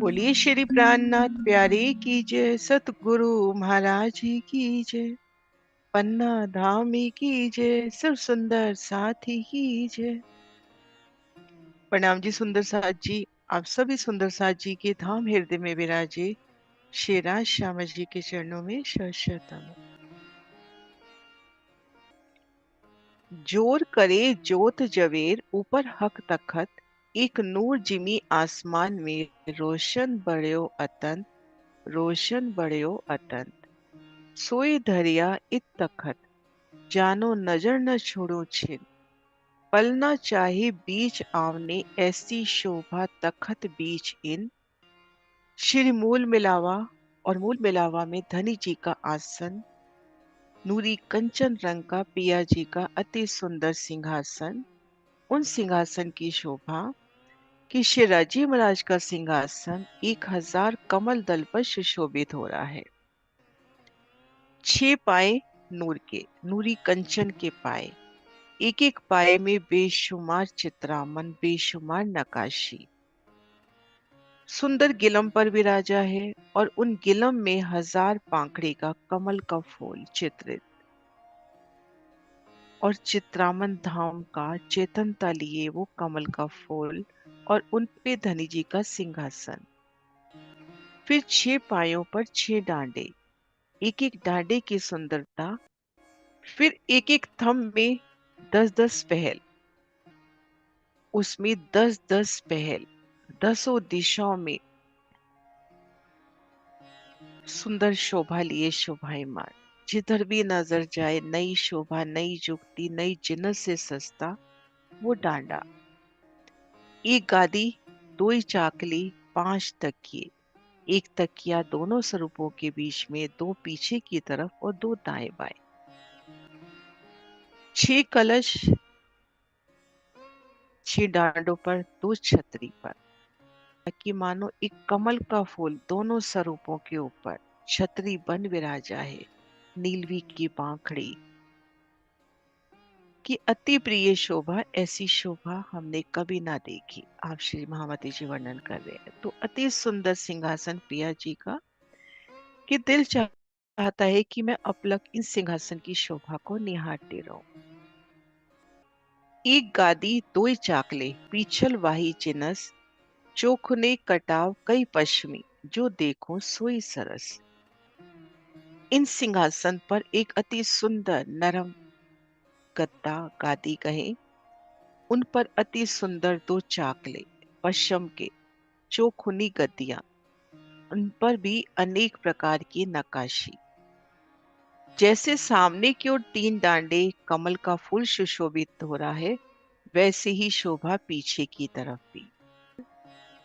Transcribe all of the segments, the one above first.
बोलिए श्री प्राणनाथ प्यारे की जय, सतगुरु महाराज जी की जय, पन्ना धामी की जय, सब सुंदर साथी की जय। प्रणाम जी सुंदर साथ जी। आप सभी सुंदर साथ जी के धाम हृदय में विराजे श्री राज श्याम जी के चरणों में शतम। जोर करे जोत जवेर ऊपर हक तखत, एक नूर जिमी आसमान में, रोशन बड़्यो अतंत, रोशन बड़्यो अतंत। सोई धरिया इत तखत, जानो नजर न छोड़ो छिन, पल न चाहे बीच आवने, ऐसी शोभा तखत बीच इन। श्री मूल मिलावा, और मूल मिलावा में धनी जी का आसन, नूरी कंचन रंग का पिया जी का अति सुंदर सिंहासन। उन सिंहासन की शोभा कि श्री राजीव महाराज का सिंहासन 1000 कमल दल पर सुशोभित हो रहा है। 6 पाए नूर के, नूरी कंचन के पाए, एक एक पाए में बेशुमार चित्रामन, बेशुमार नकाशी। सुंदर गिलम पर विराजा है, और उन गिलम में 1000 पाखड़ी का कमल का फूल चित्रित, और चित्रामन धाम का चेतनता लिए वो कमल का फूल, और उन पे धनी जी का सिंहासन। फिर 6 पायों पर 6 डांडे, एक एक डांडे की सुंदरता। फिर एक एक थंब में 10-10 पहल, उसमें 10-10 पहल, दसों दिशाओं में सुंदर शोभा लिए शोभायमान। जिधर भी नजर जाए नई शोभा, नई जुगती, नई जिन्नत से सस्ता वो डांडा। एक गादी, दो ही चाकली, 5 तकिए, एक तकिया दोनों स्वरूपों के बीच में, 2 पीछे की तरफ और 2 दाएं बाएं। 6 कलश, 6 डांडों पर, 2 छतरी पर, कि मानो एक कमल का फूल दोनों स्वरूपों के ऊपर छतरी बन विराजा है। नीलवी की पाखड़ी की अति प्रिय शोभा, ऐसी शोभा हमने कभी ना देखी। आप श्री महामती जी वर्णन कर रहे हैं। तो अति सुंदर सिंहासन पिया जी का, कि दिल चाहता है कि मैं अपलक इन सिंहासन की शोभा को निहारते रहूं। एक गादी दो ही चाकले, पीछल वाही जिनस, चोखने कटाव कई पश्चिमी, जो देखो सोई सरस। इन सिंहासन पर एक अति सुंदर नरम गद्दा, गादी कहे, उन पर अति सुंदर 2 चाकले पश्चिम के, चौखुनी गद्दियां, उन पर भी अनेक प्रकार की नक्काशी। जैसे सामने की ओर 3 डांडे कमल का फूल सुशोभित हो रहा है, वैसे ही शोभा पीछे की तरफ भी,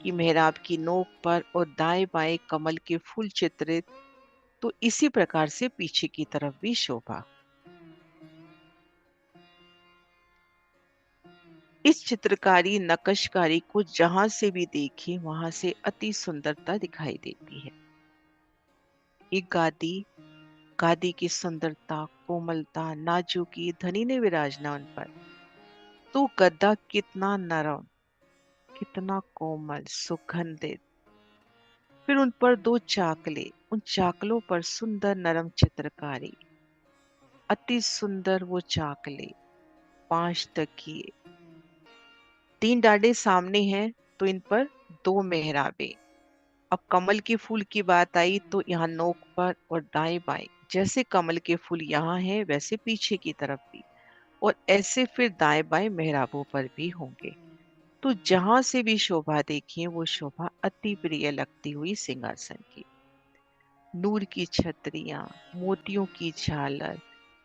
कि मेहराब की नोक पर और दाएं बाएं कमल के फूल चित्रित, तो इसी प्रकार से पीछे की तरफ भी शोभा। इस चित्रकारी नक्शकारी को जहां से भी देखें वहां से अति सुंदरता दिखाई देती है। एक गादी, गादी की सुंदरता, कोमलता, नाजुकी धनी ने विराजना उन पर। तो गद्दा कितना नरम, कितना कोमल, सुगंधित। फिर उन पर 2 चाकले, उन चाकलों पर सुंदर नरम चित्रकारी, अति सुंदर वो चाकले, 5 तकिए, 3 डांडे सामने हैं, तो इन पर 2 मेहराबे। अब कमल के फूल की बात आई तो यहाँ नोक पर और दाएं बाएं, जैसे कमल के फूल यहाँ हैं वैसे पीछे की तरफ भी, और ऐसे फिर दाएं बाएं मेहराबों पर भी होंगे। तो जहां से भी शोभा देखिए वो शोभा अति प्रिय लगती हुई सिंहासन की। नूर की छतरियां, मोतियों की झालर,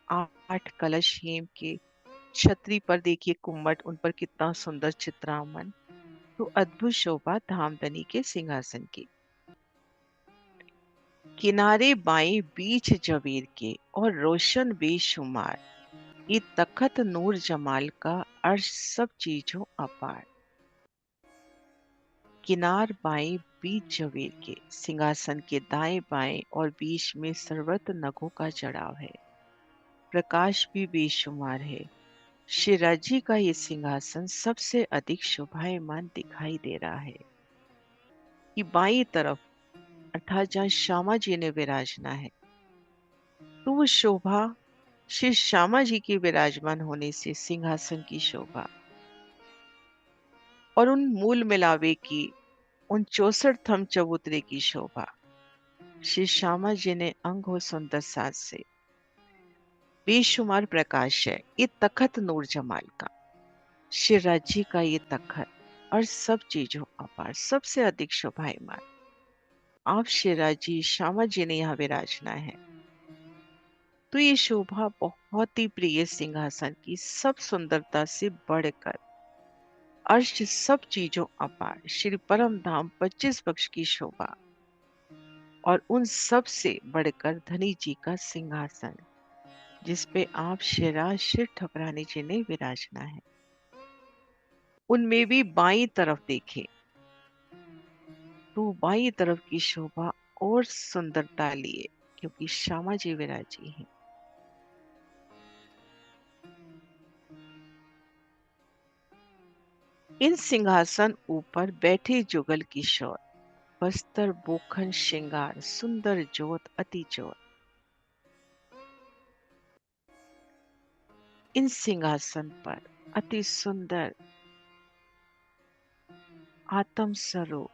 8 कलश हेम के, छतरी पर देखिए कुम्मट, उन पर कितना सुंदर चित्रामन। तो अद्भुत शोभा धामधनी के सिंहासन की। किनारे बाएं बीच जबीर के, और रोशन बेशुमार, ये तखत नूर जमाल का, अर्श सब चीजों अपार। किनार बाएं बीच जबीर के, सिंहासन के दाएं बाएं और बीच में सर्वत्र नगों का जड़ाव है, प्रकाश भी बेशुमार है। शिराजी का ये सिंहासन सबसे अधिक शोभायमान दिखाई दे रहा है। की बाईं तरफ अर्थात जहाँ श्यामा जी ने विराजना है, तो वो शोभा श्री श्यामा जी के विराजमान होने से सिंहासन की शोभा और उन मूल मिलावे की उन 64 थम चबूतरे की शोभा श्री श्यामा जी ने अंग हो सुंदर साज से बेशुमार प्रकाश है। ये तखत नूर जमाल का, श्री राज्य का ये तखत और सब चीजों अपार सबसे अधिक शोभायमान आप श्री राज्य श्यामा जी ने यहाँ विराजना है। तो ये शोभा बहुत ही प्रिय सिंहासन की सब सुंदरता से बढ़कर अर्श सब चीजों अपार श्री परम धाम 25 पक्ष की शोभा और उन सब से बढ़कर धनी जी का सिंहासन जिसपे आप शिराज शिर ठकरानी जी ने विराजना है। उनमें भी बाईं तरफ देखे तो बाईं तरफ की शोभा और सुंदरता लिए क्योंकि श्यामा जी विराजी हैं। इन सिंहासन ऊपर बैठे जुगल किशोर बस्तर बोखन श्रृंगार सुंदर जोत अति जोत। इन सिंहासन पर अति सुंदर आत्म स्वरूप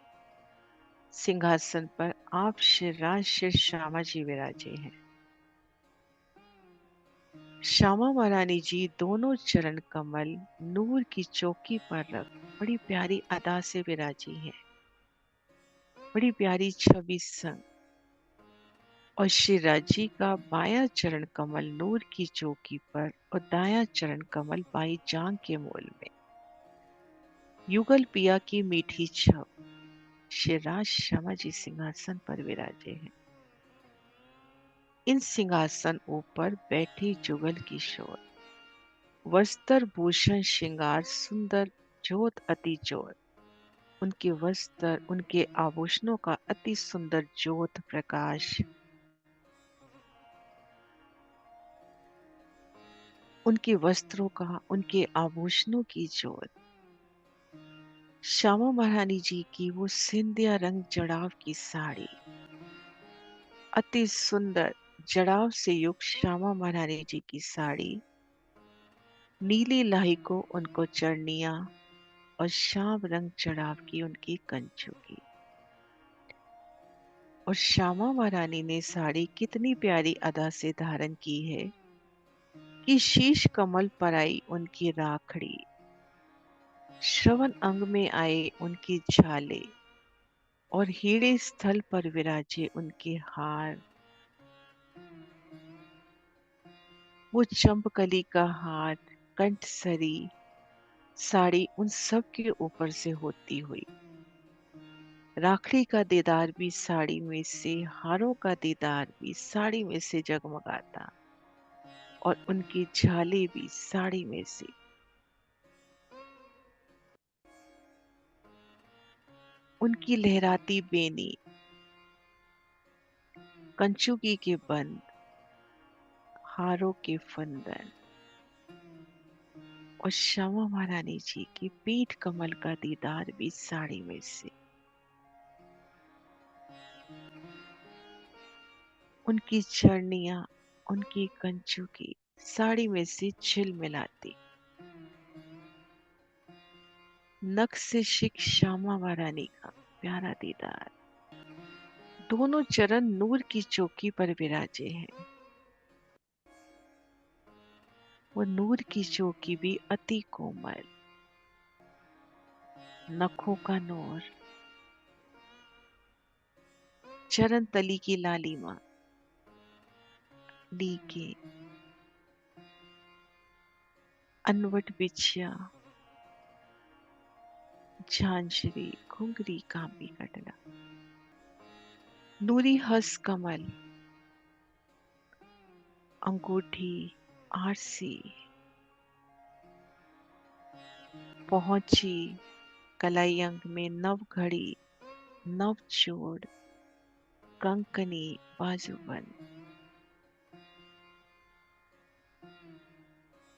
सिंहासन पर आप श्री श्यामा जी विराजे हैं। श्यामा महारानी जी दोनों चरण कमल नूर की चौकी पर रख बड़ी प्यारी अदा से विराजी हैं, बड़ी प्यारी छवि संग। और श्री राजी का बायां चरण कमल नूर की चौकी पर और दायां चरण कमल बाई जांग के मूल में युगल पिया की मीठी छब श्री राज श्यामा जी सिंहासन पर विराजे हैं। इन सिंहासन ऊपर बैठे जुगल किशोर वस्त्र भूषण श्रृंगार सुंदर जोत अति जोत। उनके वस्त्र उनके आभूषणों का अति सुंदर ज्योत प्रकाश, उनके वस्त्रों का उनके आभूषणों की ज्योत। श्यामा महारानी जी की वो सिंधिया रंग जड़ाव की साड़ी अति सुंदर जड़ाव से युक्त श्यामा महारानी जी की साड़ी नीली लाही को उनको चरनिया और श्याम रंग जड़ाव की उनकी कंचू की। और श्यामा महारानी ने साड़ी कितनी प्यारी अदा से धारण की है कि शीश कमल पर आई उनकी राखड़ी, श्रवण अंग में आए उनकी झाले और हीरे स्थल पर विराजे उनके हार। वो चंपकली का हार कंठसरी साड़ी उन सब के ऊपर से होती हुई राखड़ी का दीदार भी साड़ी में से, हारों का दीदार भी साड़ी में से जगमगाता और उनकी झाले भी साड़ी में से। उनकी लहराती बेनी कंचुकी के बंद हारों के फंदन और श्यामा महारानी जी की पीठ कमल का दीदार भी साड़ी में से। उनकी चरनियां उनकी कंचुकी साड़ी में से झिलमिलाती। नख से शिक श्यामा महारानी का प्यारा दीदार। दोनों चरण नूर की चौकी पर विराजे हैं। वो नूर की चौकी भी अति कोमल, नखों का नूर, चरण तली की लालिमा, लीके, अनवट बिछिया, झांझरी, घुंघरी, कांपी कटला, नूरी हस कमल, अंगूठी, आरसी, पहुंची, कलाई अंग में नव घड़ी, नव चूड़, कंकनी, बाजूबंद।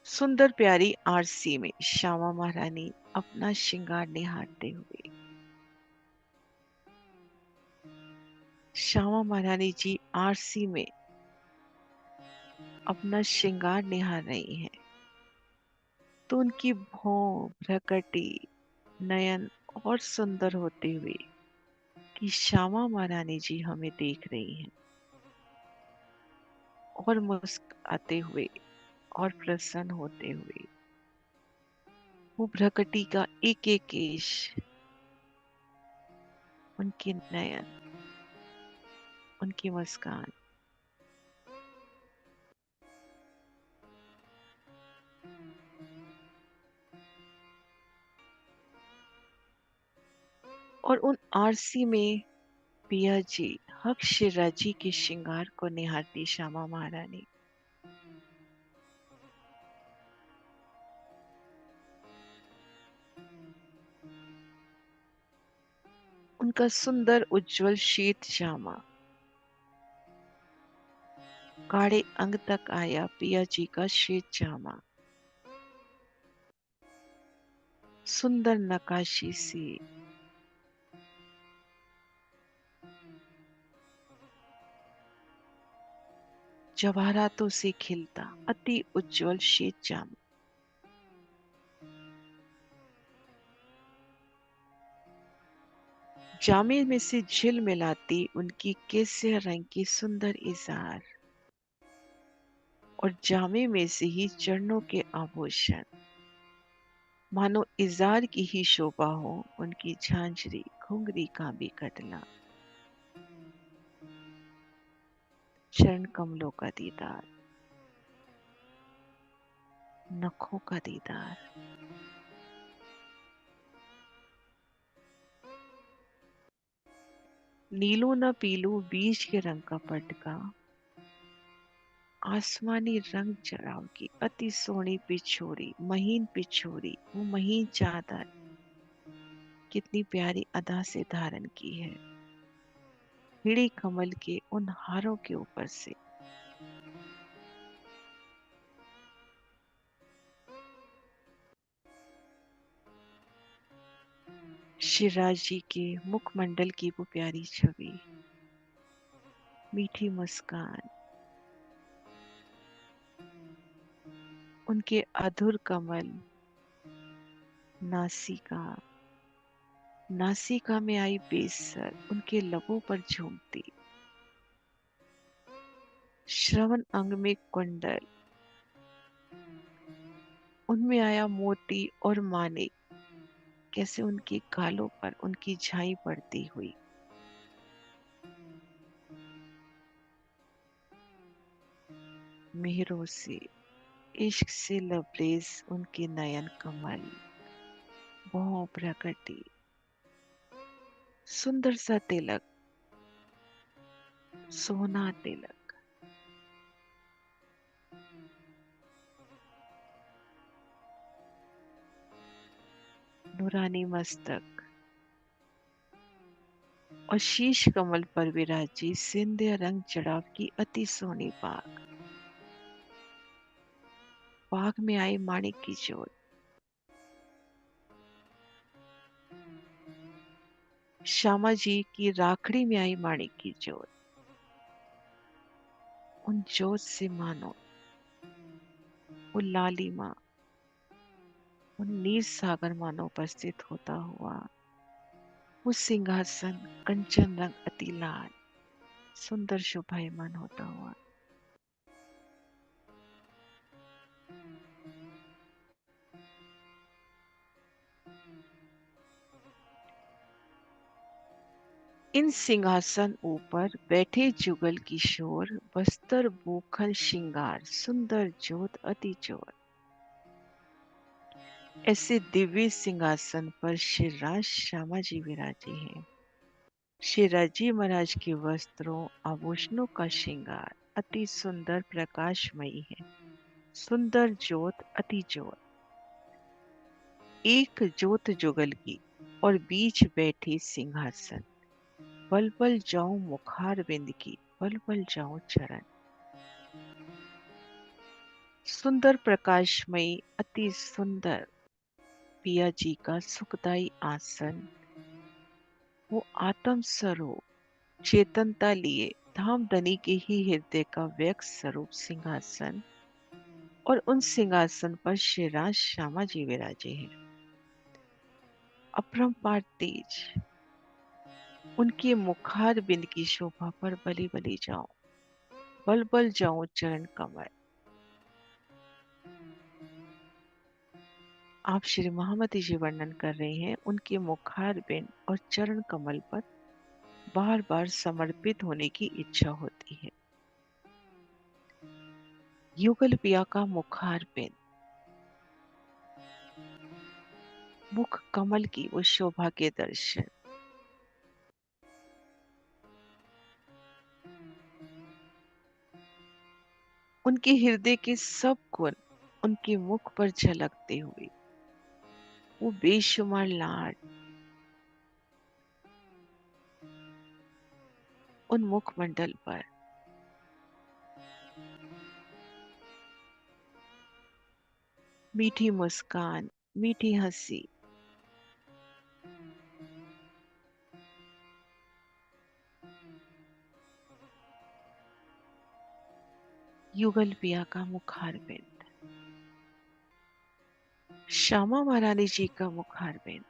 सुंदर प्यारी आरसी में श्यामा महारानी अपना श्रृंगार निहारते हुए श्यामा महारानी जी आरसी में अपना श्रृंगार निहार रही हैं, तो उनकी भौं, भ्रकटी, नयन और सुंदर होते हुए कि श्यामा महारानी जी हमें देख रही हैं और मुस्कुराते हुए और प्रसन्न होते हुए वो भ्रकटी का एक एक केश, उनके नयन, उनकी मुस्कान और उन आरसी में पिया जी हक शिराजी के श्रृंगार को निहारती श्यामा महारानी। उनका सुंदर उज्जवल श्वेत जामा काड़े अंग तक आया, पिया जी का श्वेत जामा सुंदर नकाशी से जवाहरातों से खिलता अति उज्जवल श्वेत जामा। जामे में से झिल मिलाती उनकी केसरिया रंग की सुंदर इजार और जामे में से ही चरणों के आभूषण, मानो इजार की ही शोभा हो उनकी झांझरी घुंघरी का भी कटना। चरण कमलों का दीदार, नखों का दीदार, नीलो न पीलू बीज के रंग का पटका, आसमानी रंग चढ़ाव की अति सोहनी पिछोरी, महीन पिछोरी, वो महीन चादर कितनी प्यारी अदा से धारण की है हिड़ी कमल के उन हारों के ऊपर से। शिवराज जी के मुखमंडल की वो प्यारी छवि, मीठी मुस्कान, उनके अधुर कमल, नासिका, नासिका में आई बेसर उनके लबों पर झूमती, श्रवण अंग में कुंडल, उनमें आया मोती और मानिक, कैसे उनके गालों पर उनकी झाई पड़ती हुई। मेहरों से इश्क से लबरेज उनके नयन कमल, भौं प्रकटी, सुंदर सा तिलक, सोना तिलक, नूरानी मस्तक और शीश कमल पर विराजी सिंध्य रंग चढ़ाव की अति सोनी पाग, पाग में आई माणिक की जोत, श्यामा जी की राखड़ी में आई माणिक की जोत, उन जोत से मानो वो लालिमा, उन नीर सागर मानो उपस्थित होता हुआ वो सिंहासन कंचन रंग अति लाल सुंदर शोभायमान होता हुआ। इन सिंहासन ऊपर बैठे जुगल किशोर, बस्तर भूखल श्रृंगार सुंदर जोत अति जोत। ऐसे दिव्य सिंहासन पर श्रीराज श्यामा जी विराजे हैं। श्रीराज जी महाराज के वस्त्रों आभूषणों का श्रृंगार अति सुंदर प्रकाशमयी है, सुंदर जोत अति जोत। एक जोत जुगल की और बीच बैठी सिंहासन, बल बल जाऊं मुखार बिंद की, बल बल जाऊं चरण। सुंदर प्रकाशमयी अति सुंदर पिया जी का सुखदाई आसन, वो आत्म स्वरूप चेतनता लिए धामधनी के ही हृदय का व्यक्त स्वरूप सिंहासन, और उन सिंहासन पर श्री राज श्यामा जी विराजे हैं। अपरंपार तेज, उनके मुखार बिंद की शोभा पर बलि बलि जाऊं, बल बल जाऊं चरण कमल। आप श्री महामती जी वर्णन कर रहे हैं, उनके मुखार बिंद और चरण कमल पर बार बार समर्पित होने की इच्छा होती है। युगल पिया का मुखार बिंद, मुख कमल की वो शोभा के दर्शन, उनके हृदय के सब गुण उनके मुख पर झलकते हुए, वो बेशुमार लाड उन मुखमंडल पर, मीठी मुस्कान, मीठी हंसी, युगल पिया का मुखार बिंद, श्यामा महारानी जी का मुखार बिंद,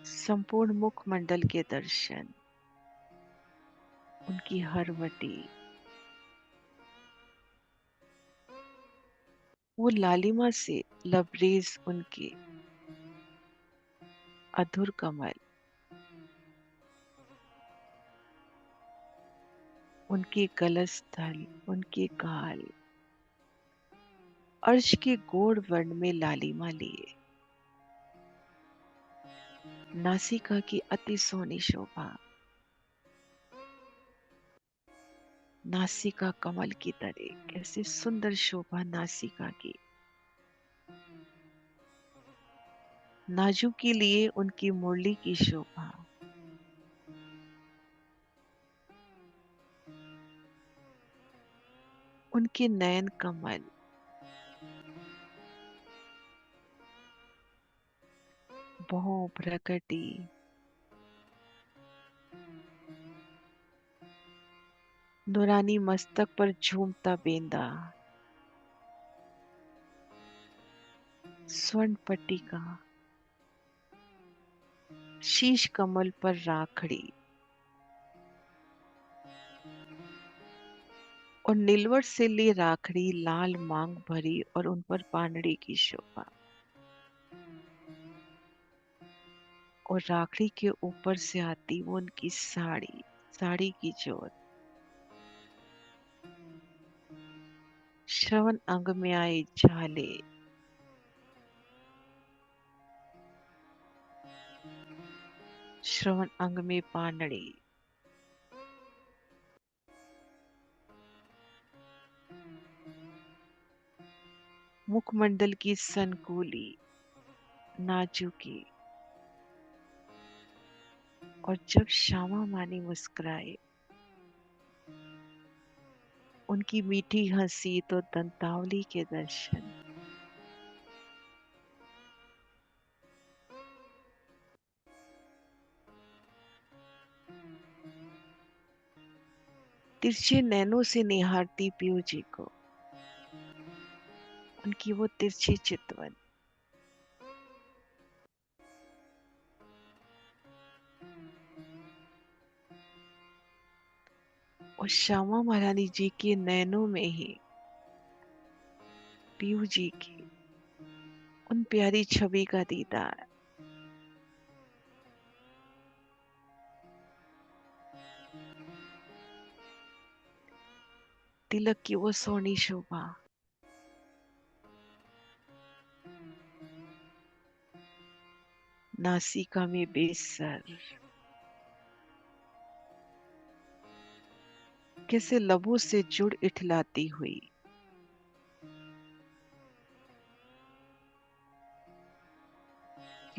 संपूर्ण मुखमंडल के दर्शन, उनकी हरवटी, वो लालिमा से लबरेज उनके अधुर कमल, उनके गलस्थल, उनके गाल, अर्श के गोड़ वर्ण में लालिमा लिए, नासिका की अति सोनी शोभा, नासिका कमल की तरह, कैसे सुंदर शोभा नासिका की। नाजू के लिए उनकी मुरली की शोभा, उनके नयन कमल, भौं प्रकटी, नूरानी मस्तक पर झूमता बेंदा, स्वर्ण पट्टिका, शीश कमल पर राखड़ी, और नीलवट से ली राखड़ी लाल मांग भरी, और उन पर पानड़ी की शोभा, और राखड़ी के ऊपर से आती वो उनकी साड़ी, साड़ी की जोत, श्रवण अंग में आए झाले, श्रवण अंग में पानड़ी, मुखमंडल की सनकुली, नाजुकी, और जब श्यामा मानी मुस्कुराए, उनकी मीठी हंसी तो दंतावली के दर्शन, तिरछे नैनों से निहारती पीयू जी को, उनकी वो तिरछी चितवन, और श्यामा महारानी जी के नैनों में ही पीयू जी की उन प्यारी छवि का दीदार, तिलक की वो सोनी शोभा, नासिका में बेसर, कैसे लबों से जुड़ इठलाती हुई,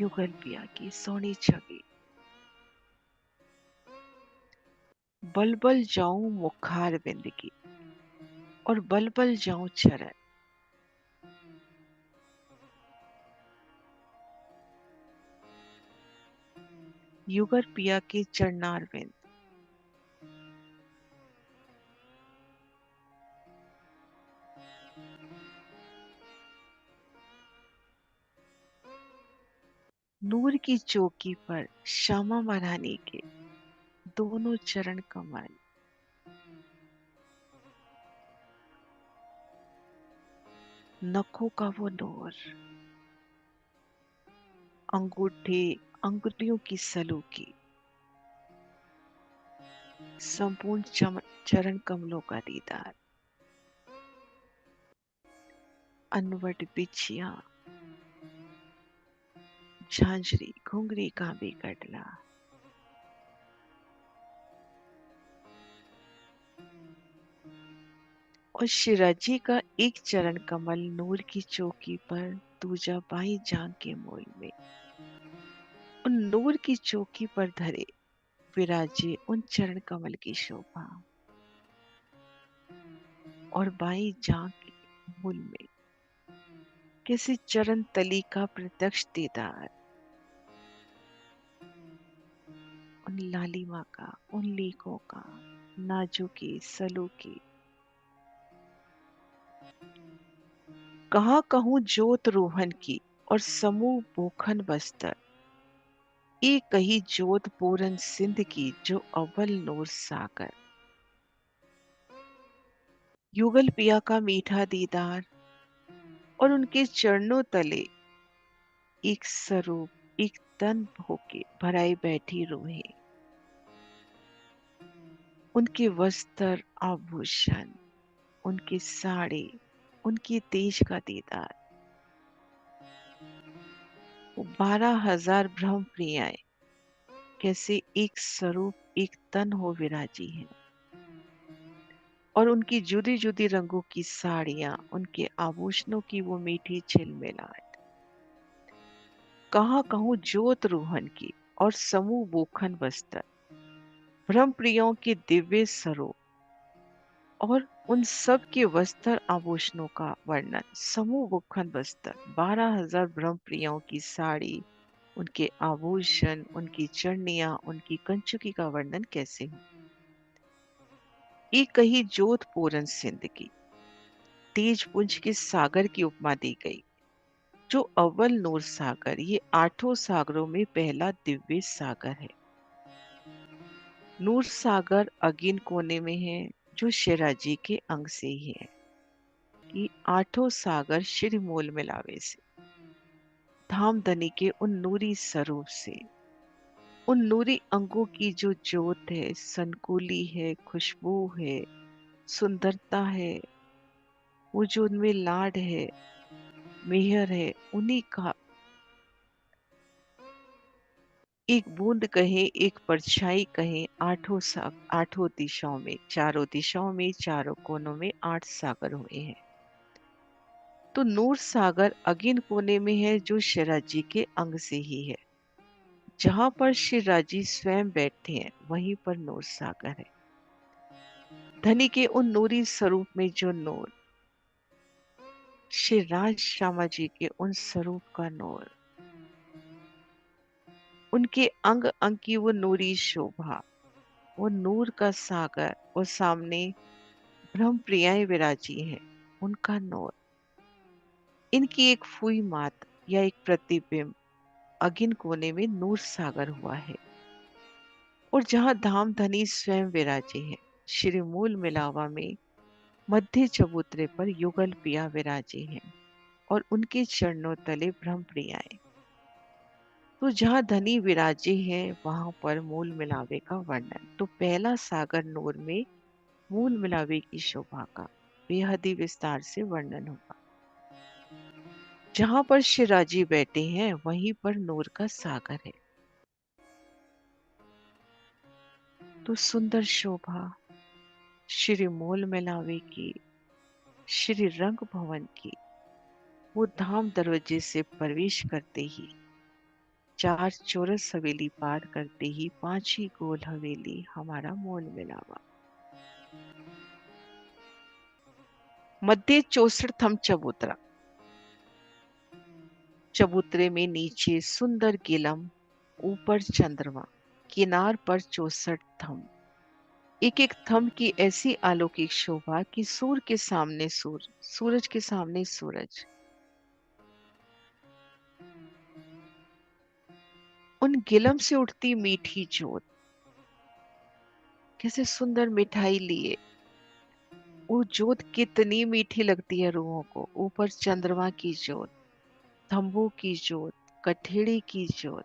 युगल पिया की सोनी छवि, बलबल जाऊं मुखार बिंद की, और बलबल जाऊं चरण, युगल पिया के चरणारविंद। नूर की चौकी पर श्यामा महारानी के दोनों चरण कमल। नखों का वो नूर, अंगूठे अंगुलियों की सलूकी, संपूर्ण चरण कमलों का दीदार। अनवट बिछिया झांझरी घुंघरी कांबे कटला। और शिराजी का एक चरण कमल नूर की चौकी पर, दूजा बाई जांग के मूल में। उन नूर की चौकी पर धरे विराजे उन चरण कमल की शोभा, और बाई जांग के मूल में किसी चरण तली का प्रत्यक्ष दीदार। उन लालिमा का, उन लेखों का, नाजुकी सलूकी। कहाँ कहूँ जोत रोहन की और समूह बोखन बस्तर। एक कही जोत पूरन सिंध की, जो अव्वल नूर सागर। युगल पिया का मीठा दीदार, और उनके चरणों तले एक स्वरूप एक तन होके भराई बैठी रूहें। उनके वस्त्र आभूषण, उनके साड़े, उनकी तेज का दीदार। वो 12,000 ब्रह्म प्रियाएं कैसे एक स्वरूप एक तन हो विराजी हैं। और उनकी जुदी जुदी रंगों की साड़ियां, उनके आभूषणों की वो मीठी झिलमिलाहट। कहाँ कहूँ जोत रोहन की और समूह बोखन बस्तर। ब्रह्म प्रियों के दिव्य स्वरूप और उन सब के वस्त्र आभूषणों का वर्णन। समूह बोखन बस्तर, 12,000 ब्रह्म प्रियों की साड़ी, उनके आभूषण, उनकी चरणियां, उनकी कंचुकी का वर्णन कैसे हो। एक कही जोत पूरन सिंध की, तेज पुंज के सागर की उपमा दी गई। जो अव्वल नूर सागर, ये 8 सागरों में पहला दिव्य सागर है। नूर सागर अगिन कोने में है, जो शिराजी के अंग से ही है। कि 8 सागर श्री मूल मिलावे से, धामधनी के उन नूरी स्वरूप से, उन नूरी अंगों की जो ज्योत है, संकुली है, खुशबू है, सुंदरता है, वो जो उनमें लाड है, मेहर है, उन्हीं का एक बूंद कहे, एक परछाई कहे। 8 दिशाओं में, चारों दिशाओं में, चारों कोनों में 8 सागर हुए हैं। तो नूर सागर अगिन कोने में है, जो शिराजी के अंग से ही है। जहां पर शिराजी स्वयं बैठे हैं, वहीं पर नूर सागर है। धनी के उन नूरी स्वरूप में जो नूर, श्री राज श्यामा जी के उन स्वरूप का नूर, उनके अंग अंग की वो नूरी शोभा, वो नूर का सागर, और सामने ब्रह्म प्रियाएं विराजी हैं, उनका नूर। इनकी एक फुई मात या एक प्रतिबिंब अगिन कोने में नूर सागर हुआ है। और जहां धाम धनी स्वयं विराजे हैं, श्री मूल मिलावा में मध्य चबूतरे पर युगल पिया विराजे हैं, और उनके चरणों तले ब्रह्म प्रियाएं। तो जहाँ धनी विराजे हैं, वहां पर मूल मिलावे का वर्णन। तो पहला सागर नूर में मूल मिलावे की शोभा का बेहद ही विस्तार से वर्णन होगा। जहां पर शिराजी बैठे हैं, वहीं पर नूर का सागर है। तो सुंदर शोभा श्री मूल मिलावे की, श्री रंग भवन की, वो धाम दरवाजे से प्रवेश करते ही, 4 चौरस हवेली पार करते ही, 5 ही गोल हवेली हमारा मूल मिलावा। मध्य 64 थम चबूतरा। चबूतरे में नीचे सुंदर गिलम, ऊपर चंद्रमा। किनार पर 64 थंब, एक एक थंब की ऐसी अलौकिक शोभा कि सूर्य के सामने सूरज, सूरज के सामने सूरज। उन गिलम से उठती मीठी जोत, कैसे सुंदर मिठाई लिए, वो जोत कितनी मीठी लगती है रूहों को। ऊपर चंद्रमा की जोत, थंबों की जोत, कठेड़ी की जोत।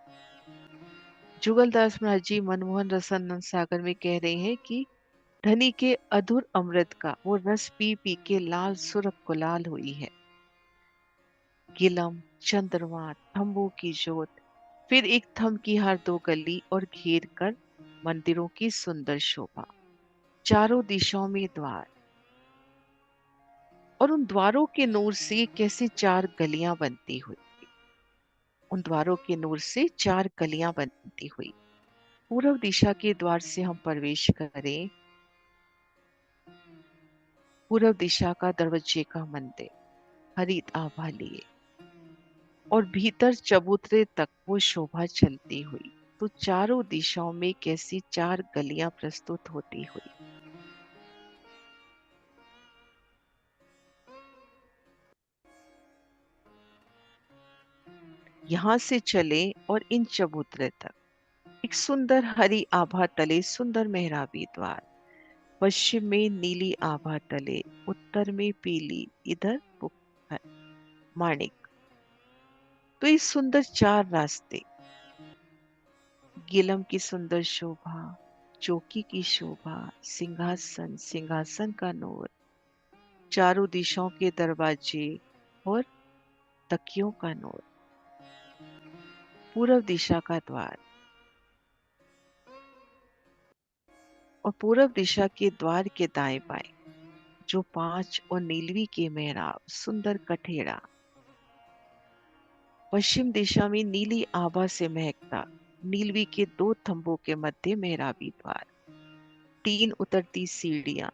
जुगलदास महाराज जी मनमोहन रसानंद सागर में कह रहे हैं कि धनी के अधुर अमृत का वो रस पी पी के लाल सुरख गुलाल हुई है। गिलम, चंद्रमा, थंबों की जोत, फिर एक थंब की हर दो गली और घेर कर मंदिरों की सुंदर शोभा। चारों दिशाओं में द्वार, और उन द्वारों के नूर से कैसे चार गलियां बनती हुई, उन द्वारों के नूर से चार गलियां बनती हुई। पूर्व दिशा के द्वार से हम प्रवेश करें, पूर्व दिशा का दरवाजे का मंदिर हरित आभा लिए, और भीतर चबूतरे तक वो शोभा चलती हुई, तो चारों दिशाओं में कैसी चार गलियां प्रस्तुत होती हुई। यहां से चले और इन चबूतरे तक, एक सुंदर हरी आभा तले सुंदर मेहराबी द्वार, पश्चिम में नीली आभा तले, उत्तर में पीली, इधर माणिक। तो ये सुंदर चार रास्ते, गिलम की सुंदर शोभा, चौकी की शोभा, सिंहासन, सिंहासन का नूर, चारों दिशाओं के दरवाजे और तकियों का नूर, पूर्व दिशा का द्वार, और पूर्व दिशा के द्वार के दाएं बाएं जो पांच और नीलवी के मेहराब, सुंदर कठेड़ा। पश्चिम दिशा में नीली आभा से महकता नीलवी के दो थंबों के मध्य मेहराबी द्वार, तीन उतरती सीढ़ियां,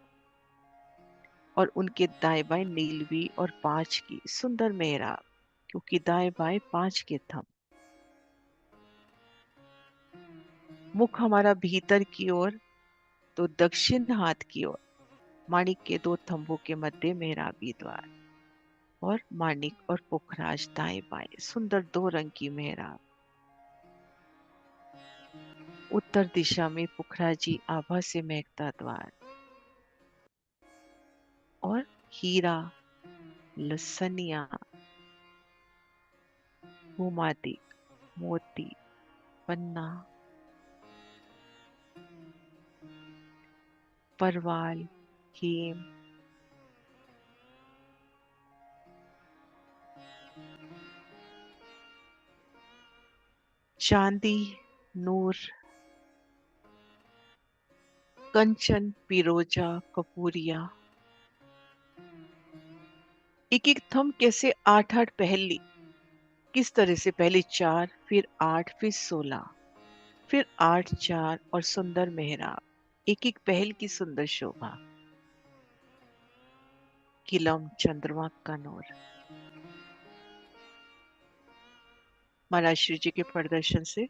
और उनके दाएं बाएं नीलवी और पांच की सुंदर मेहराब, क्योंकि दाएं बाएं पांच के थंब। मुख हमारा भीतर की ओर, तो दक्षिण हाथ की ओर माणिक के दो थंबों के मध्य मेहराबी द्वार, और माणिक और पुखराज दाएं बाएं सुंदर दो रंग की मेहराब। उत्तर दिशा में पुखराजी आभा से महकता द्वार, और हीरा, लसनिया, मोमादिक, मोती, पन्ना, परवाल, हेम, चांदी, नूर, कंचन, पिरोजा, कपूरिया। एक एक थंब कैसे आठ आठ पहली, किस तरह से पहले चार, फिर आठ, फिर 16, फिर आठ, चार, और सुंदर मेहराब, एक एक पहल की सुंदर शोभा। किलम, चंद्रमा का नूर, महाराज श्री जी के प्रदर्शन से।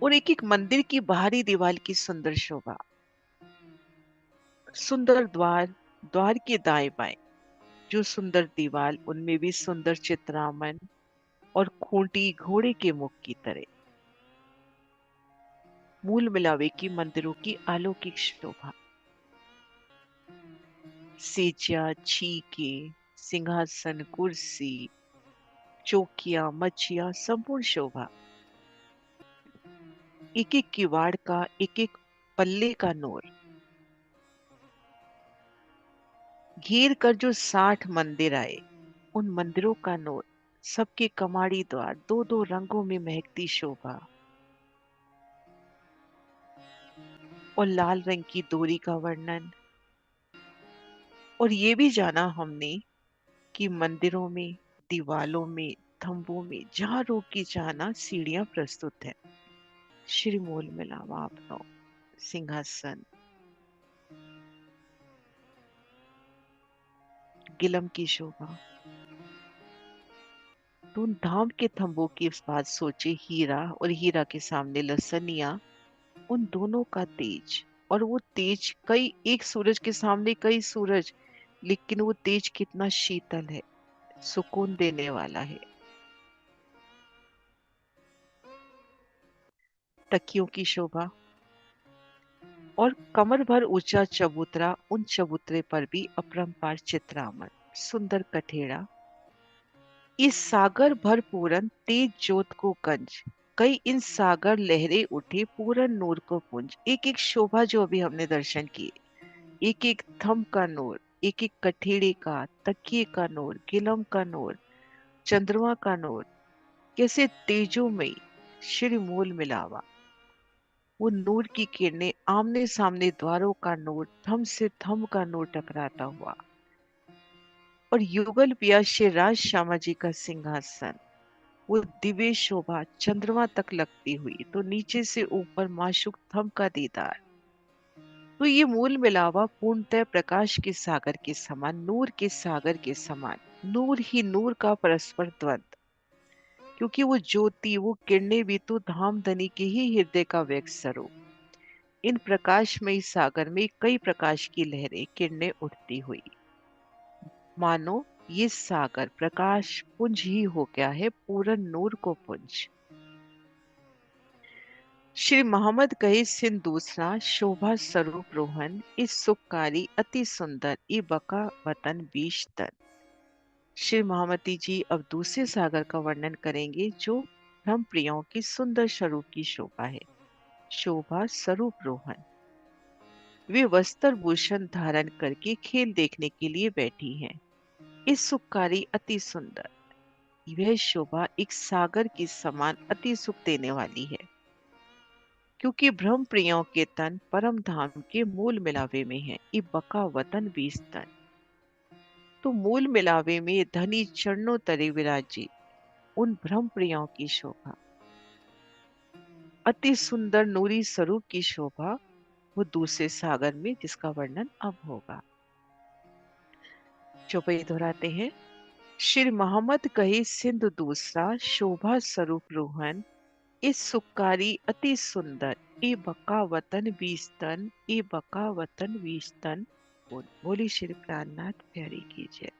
और एक एक मंदिर की बाहरी दीवार की सुंदर शोभा, सुंदर द्वार, द्वार के दाएं बाएं जो सुंदर दीवार, उनमें भी सुंदर चित्रामन और खूंटी घोड़े के मुख की तरह। मूल मिलावे की मंदिरों की अलौकिक शोभा, सेजा, छीके, सिंहासन, कुर्सी, चौकिया, मच्छिया, संपूर्ण शोभा। एक एक किवाड़ का एक एक पल्ले का नूर, घेर कर जो 60 मंदिर आए, उन मंदिरों का नूर, सबके कमाड़ी द्वार, दो दो रंगों में महकती शोभा, और लाल रंग की डोरी का वर्णन। और ये भी जाना हमने कि मंदिरों में, दीवालों में, थंबों में जहां रोकी जाना सीढ़ियां प्रस्तुत है। श्री मूल मिलावा आपनो, सिंहासन, गिलम की शोभा, तो उन धाम के थंबों की इस बात सोचे हीरा, और हीरा के सामने लसनिया, उन दोनों का तेज। और वो तेज, कई एक सूरज के सामने कई सूरज, लेकिन वो तेज कितना शीतल है, सुकून देने वाला है। तकियों की शोभा, और कमर भर ऊंचा चबूतरा, उन चबूतरे पर भी अपरंपार चित्रामन सुंदर कठेड़ा। इस सागर भर पूरन तेज जोत को गंज, कई इन सागर लहरे उठे पूरन नूर को पुंज। एक एक शोभा जो अभी हमने दर्शन किए, एक एक थंब का नूर, एक एक कठेड़े का, तकिए का नूर, गिलम का नूर, चंद्रमा का नूर, कैसे तेजोमयी श्री मूल मिलावा। वो नूर की किरणें आमने सामने, द्वारों का नूर थम से थम का नूर टकराता हुआ। और युगल पिया श्री राज श्यामा जी का सिंहासन, वो दिव्य शोभा चंद्रमा तक लगती हुई, तो नीचे से ऊपर माशुक थम का दीदार। तो ये मूल मिलावा पूर्णतः प्रकाश के सागर के समान, नूर के सागर के समान, नूर ही नूर का परस्पर द्वंद। क्योंकि वो ज्योति, वो किरणें भी तो धामधनी के ही हृदय का व्यक्त स्वरूप। इन प्रकाशमयी सागर में कई प्रकाश की लहरें किरणें उठती हुई, मानो ये सागर प्रकाश पुंज ही हो गया है, पूरन नूर को पुंज। श्री मोहम्मद कहे सिंध दूसरा, शोभा स्वरूप रोहन, इस सुखकारी अति सुंदर, ई बका वतन बीश तन। श्री महामती जी अब दूसरे सागर का वर्णन करेंगे, जो ब्रह्म प्रियों की सुंदर स्वरूप की शोभा है। शोभा स्वरूप रोहन, वे वस्त्र भूषण धारण करके खेल देखने के लिए बैठी हैं। इस सुखकारी अति सुंदर, यह शोभा एक सागर के समान अति सुख देने वाली है। क्योंकि ब्रह्म प्रियों के तन परम धाम के मूल मिलावे में है। इ बका वतन बीस तन, तो मूल मिलावे में धनी चरणों तरे विराजी उन ब्रह्म प्रियों की शोभा, अति सुंदर नूरी स्वरूप की शोभा, वो दूसरे सागर में जिसका वर्णन अब होगा। चौपाई दोहराते हैं। श्री मोहम्मद कहे सिंधु दूसरा, शोभा स्वरूप रोहन, इस सुकारी अति सुंदर, ए बका वतन बीस तन, ए बका वतन बीस तन। बोली श्री प्राणनाथ प्यारी की जय।